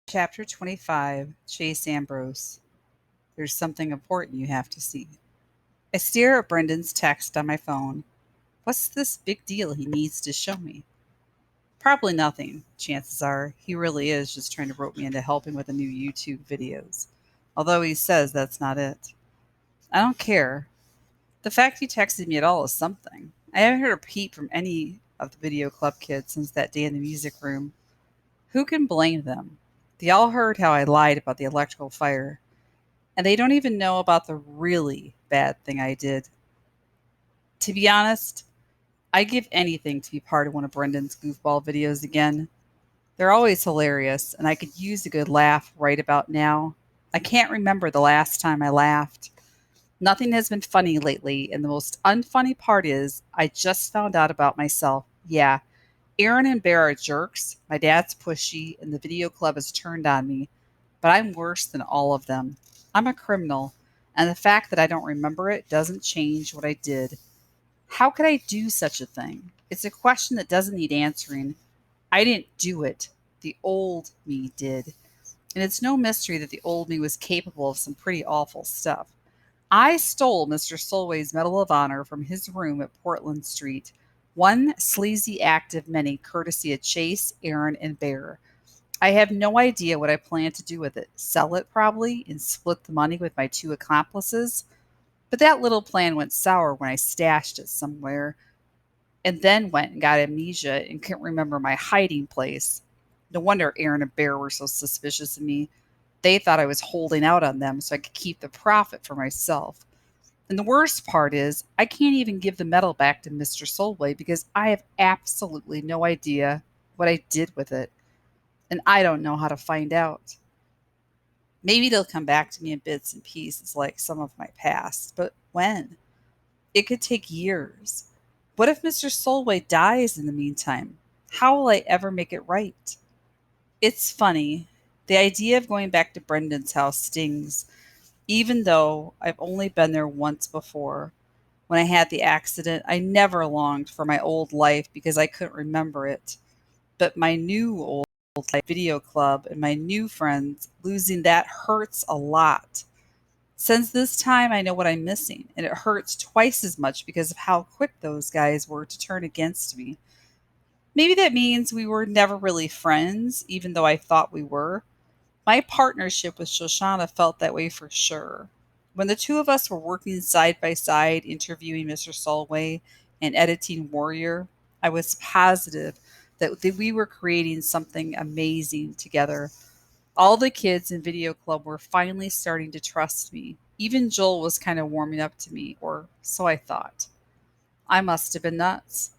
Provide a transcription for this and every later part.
Chapter 25. Chase Ambrose. There's something important you have to see. I stare at Brendan's text on my phone. What's this big deal he needs to show me? Probably nothing, chances are. He really is just trying to rope me into helping with the new YouTube videos. Although he says that's not it. I don't care. The fact he texted me at all is something. I haven't heard a peep from any of the video club kids since that day in the music room. Who can blame them? They all heard how I lied about the electrical fire. And they don't even know about the really bad thing I did. To be honest, I give anything to be part of one of Brendan's goofball videos again. They're always hilarious, and I could use a good laugh right about now. I can't remember the last time I laughed. Nothing has been funny lately, and the most unfunny part is I just found out about myself. Yeah, Aaron and Bear are jerks, my dad's pushy, and the video club has turned on me. But I'm worse than all of them. I'm a criminal, and the fact that I don't remember it doesn't change what I did. How could I do such a thing? It's a question that doesn't need answering. I didn't do it. The old me did. And it's no mystery that the old me was capable of some pretty awful stuff. I stole Mr. Solway's Medal of Honor from his room at Portland Street. One sleazy act of many, courtesy of Chase, Aaron, and Bear. I have no idea what I plan to do with it. Sell it, probably, and split the money with my two accomplices. But that little plan went sour when I stashed it somewhere and then went and got amnesia and couldn't remember my hiding place. No wonder Aaron and Bear were so suspicious of me. They thought I was holding out on them so I could keep the profit for myself. And the worst part is, I can't even give the medal back to Mr. Solway because I have absolutely no idea what I did with it. And I don't know how to find out. Maybe they'll come back to me in bits and pieces like some of my past, but when? It could take years. What if Mr. Solway dies in the meantime? How will I ever make it right? It's funny. The idea of going back to Brendan's house stings, even though I've only been there once before. When I had the accident, I never longed for my old life because I couldn't remember it. But my new old life video club and my new friends, losing that hurts a lot. Since this time, I know what I'm missing, and it hurts twice as much because of how quick those guys were to turn against me. Maybe that means we were never really friends, even though I thought we were. My partnership with Shoshana felt that way for sure. When the two of us were working side by side, interviewing Mr. Solway and editing Warrior, I was positive that we were creating something amazing together. All the kids in Video Club were finally starting to trust me. Even Joel was kind of warming up to me, or so I thought. I must have been nuts.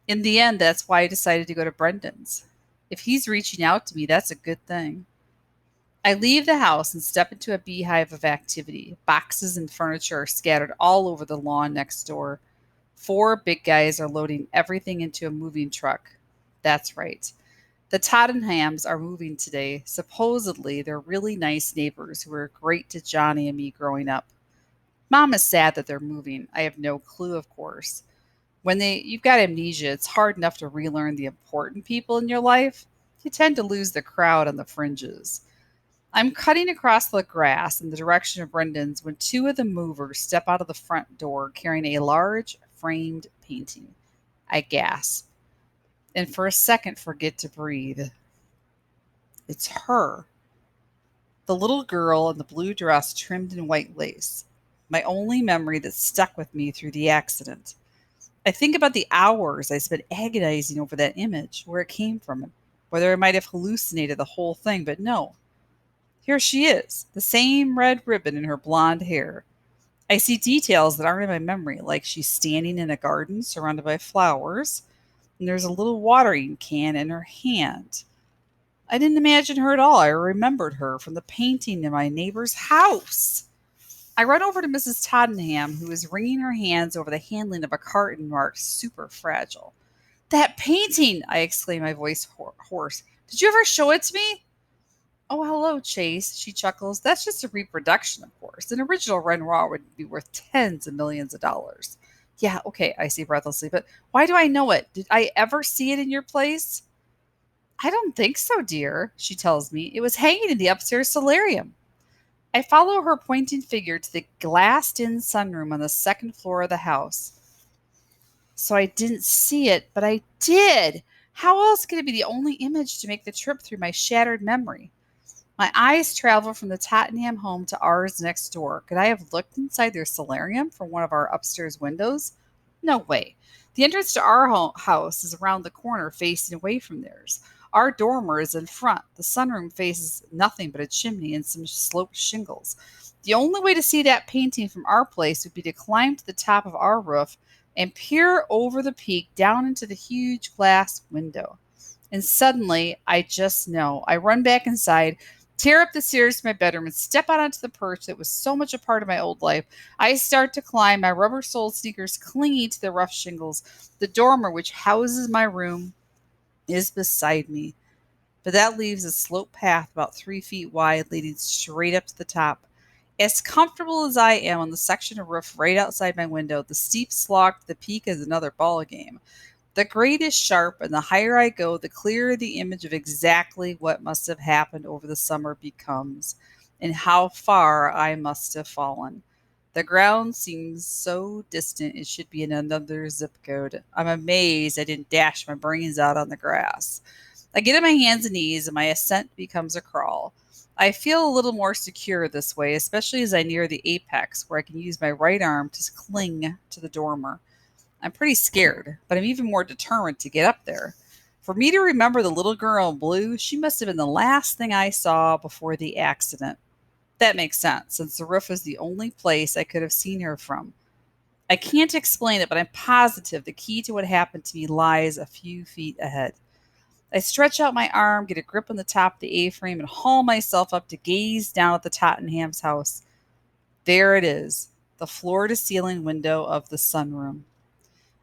In the end, that's why I decided to go to Brendan's. If he's reaching out to me, that's a good thing. I leave the house and step into a beehive of activity. Boxes and furniture are scattered all over the lawn next door. Four big guys are loading everything into a moving truck. That's right. The Tottenhams are moving today. Supposedly, they're really nice neighbors who were great to Johnny and me growing up. Mom is sad that they're moving. I have no clue, of course. When you've got amnesia, it's hard enough to relearn the important people in your life. You tend to lose the crowd on the fringes. I'm cutting across the grass in the direction of Brendan's when two of the movers step out of the front door carrying a large framed painting. I gasp and for a second forget to breathe. It's her. The little girl in the blue dress trimmed in white lace. My only memory that stuck with me through the accident. I think about the hours I spent agonizing over that image, where it came from, whether I might have hallucinated the whole thing, but no. Here she is, the same red ribbon in her blonde hair. I see details that aren't in my memory, like she's standing in a garden surrounded by flowers, and there's a little watering can in her hand. I didn't imagine her at all. I remembered her from the painting in my neighbor's house. I run over to Mrs. Tottenham, who is wringing her hands over the handling of a carton marked super fragile. That painting! I exclaim, my voice hoarse. Did you ever show it to me? Oh, hello, Chase, she chuckles. That's just a reproduction, of course. An original Renoir would be worth tens of millions of dollars. Yeah, okay, I say breathlessly, but why do I know it? Did I ever see it in your place? I don't think so, dear, she tells me. It was hanging in the upstairs solarium. I follow her pointing figure to the glassed in sunroom on the second floor of the house. So I didn't see it, but I did. How else could it be the only image to make the trip through my shattered memory? My eyes travel from the Tottenham home to ours next door. Could I have looked inside their solarium from one of our upstairs windows? No way. The entrance to our house is around the corner facing away from theirs. Our dormer is in front. The sunroom faces nothing but a chimney and some sloped shingles. The only way to see that painting from our place would be to climb to the top of our roof and peer over the peak down into the huge glass window. And suddenly, I just know. I run back inside, tear up the stairs to my bedroom, and step out onto the perch that was so much a part of my old life. I start to climb, my rubber soled sneakers clinging to the rough shingles. The dormer, which houses my room, is beside me. But that leaves a slope path about 3 feet wide leading straight up to the top. As comfortable as I am on the section of roof right outside my window, the steep slog to the peak is another ball game. The grade is sharp, and the higher I go, the clearer the image of exactly what must have happened over the summer becomes, and how far I must have fallen. The ground seems so distant it should be in another zip code. I'm amazed I didn't dash my brains out on the grass. I get on my hands and knees, and my ascent becomes a crawl. I feel a little more secure this way, especially as I near the apex, where I can use my right arm to cling to the dormer. I'm pretty scared, but I'm even more determined to get up there. For me to remember the little girl in blue, she must have been the last thing I saw before the accident. That makes sense, since the roof was the only place I could have seen her from. I can't explain it, but I'm positive the key to what happened to me lies a few feet ahead. I stretch out my arm, get a grip on the top of the A frame, and haul myself up to gaze down at the Tottenham's house. There it is, the floor to ceiling window of the sunroom.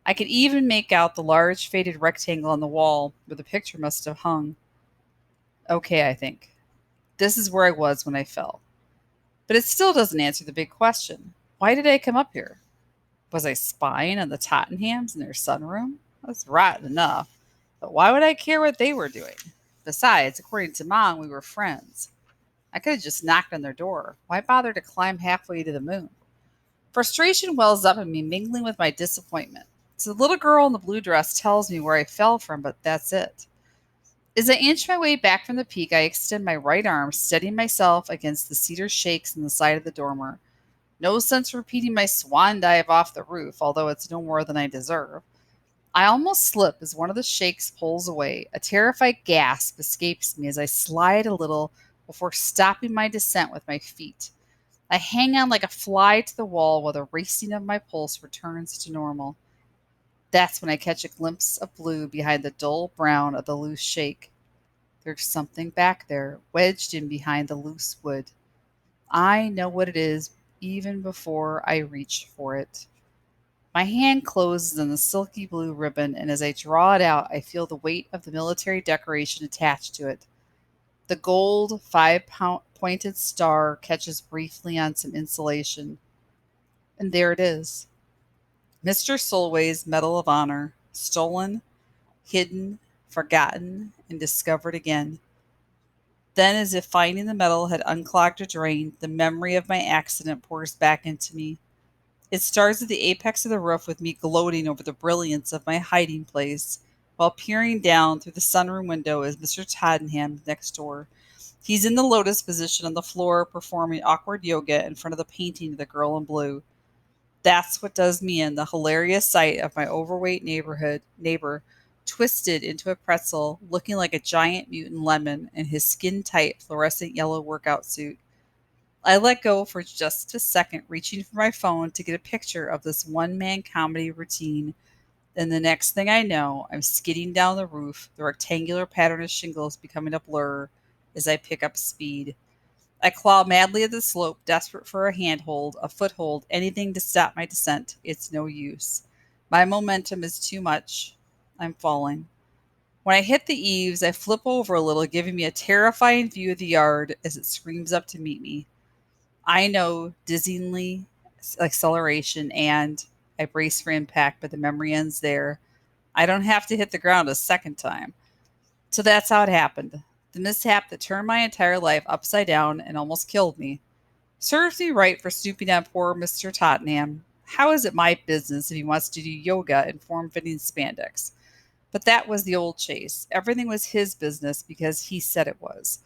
I could even make out the large faded rectangle on the wall where the picture must have hung. Okay, I think. This is where I was when I fell. But it still doesn't answer the big question. Why did I come up here? Was I spying on the Tottenhams in their sunroom? That's rotten enough. But why would I care what they were doing? Besides, according to Mom, we were friends. I could have just knocked on their door. Why bother to climb halfway to the moon? Frustration wells up in me, mingling with my disappointment. So the little girl in the blue dress tells me where I fell from, but that's it. As I inch my way back from the peak, I extend my right arm, steadying myself against the cedar shakes in the side of the dormer. No sense repeating my swan dive off the roof, although it's no more than I deserve. I almost slip as one of the shakes pulls away. A terrified gasp escapes me as I slide a little before stopping my descent with my feet. I hang on like a fly to the wall while the racing of my pulse returns to normal. That's when I catch a glimpse of blue behind the dull brown of the loose shake. There's something back there, wedged in behind the loose wood. I know what it is even before I reach for it. My hand closes on the silky blue ribbon, and as I draw it out, I feel the weight of the military decoration attached to it. The gold pointed star catches briefly on some insulation, and there it is. Mr. Solway's Medal of Honor, stolen, hidden, forgotten, and discovered again. Then, as if finding the medal had unclogged a drain, the memory of my accident pours back into me. It starts at the apex of the roof with me gloating over the brilliance of my hiding place, while peering down through the sunroom window is Mr. Tottenham next door. He's in the lotus position on the floor, performing awkward yoga in front of the painting of the girl in blue. That's what does me in, the hilarious sight of my overweight neighbor twisted into a pretzel, looking like a giant mutant lemon in his skin tight fluorescent yellow workout suit. I let go for just a second, reaching for my phone to get a picture of this one man comedy routine. Then the next thing I know, I'm skidding down the roof, the rectangular pattern of shingles becoming a blur as I pick up speed. I claw madly at the slope, desperate for a handhold, a foothold, anything to stop my descent. It's no use. My momentum is too much. I'm falling. When I hit the eaves, I flip over a little, giving me a terrifying view of the yard as it screams up to meet me. I know dizzyingly acceleration, and I brace for impact, but the memory ends there. I don't have to hit the ground a second time. So that's how it happened. The mishap that turned my entire life upside down and almost killed me. Serves me right for snooping on poor Mr. Tottenham. How is it my business if he wants to do yoga in form fitting spandex? But that was the old Chase. Everything was his business because he said it was.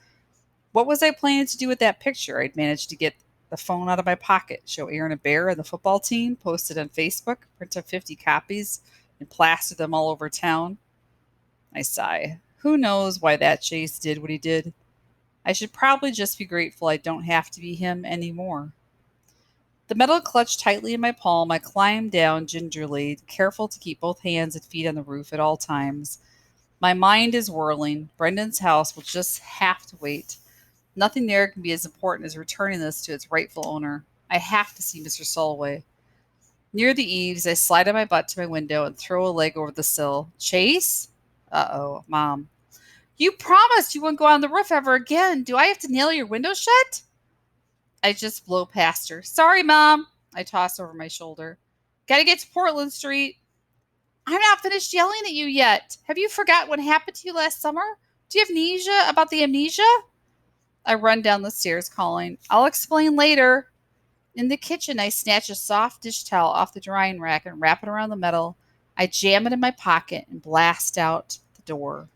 What was I planning to do with that picture? I'd managed to get the phone out of my pocket, show Aaron a bear and the football team, post it on Facebook, print up 50 copies, and plaster them all over town. I sigh. Who knows why that Chase did what he did? I should probably just be grateful I don't have to be him anymore. The metal clutched tightly in my palm, I climbed down gingerly, careful to keep both hands and feet on the roof at all times. My mind is whirling. Brendan's house will just have to wait. Nothing there can be as important as returning this to its rightful owner. I have to see Mr. Solway. Near the eaves, I slide on my butt to my window and throw a leg over the sill. Chase? Uh-oh, Mom. You promised you wouldn't go on the roof ever again. Do I have to nail your window shut? I just blow past her. Sorry, Mom. I toss over my shoulder. Gotta get to Portland Street. I'm not finished yelling at you yet. Have you forgotten what happened to you last summer? Do you have amnesia about the amnesia? I run down the stairs calling, I'll explain later. In the kitchen, I snatch a soft dish towel off the drying rack and wrap it around the metal. I jam it in my pocket and blast out the door.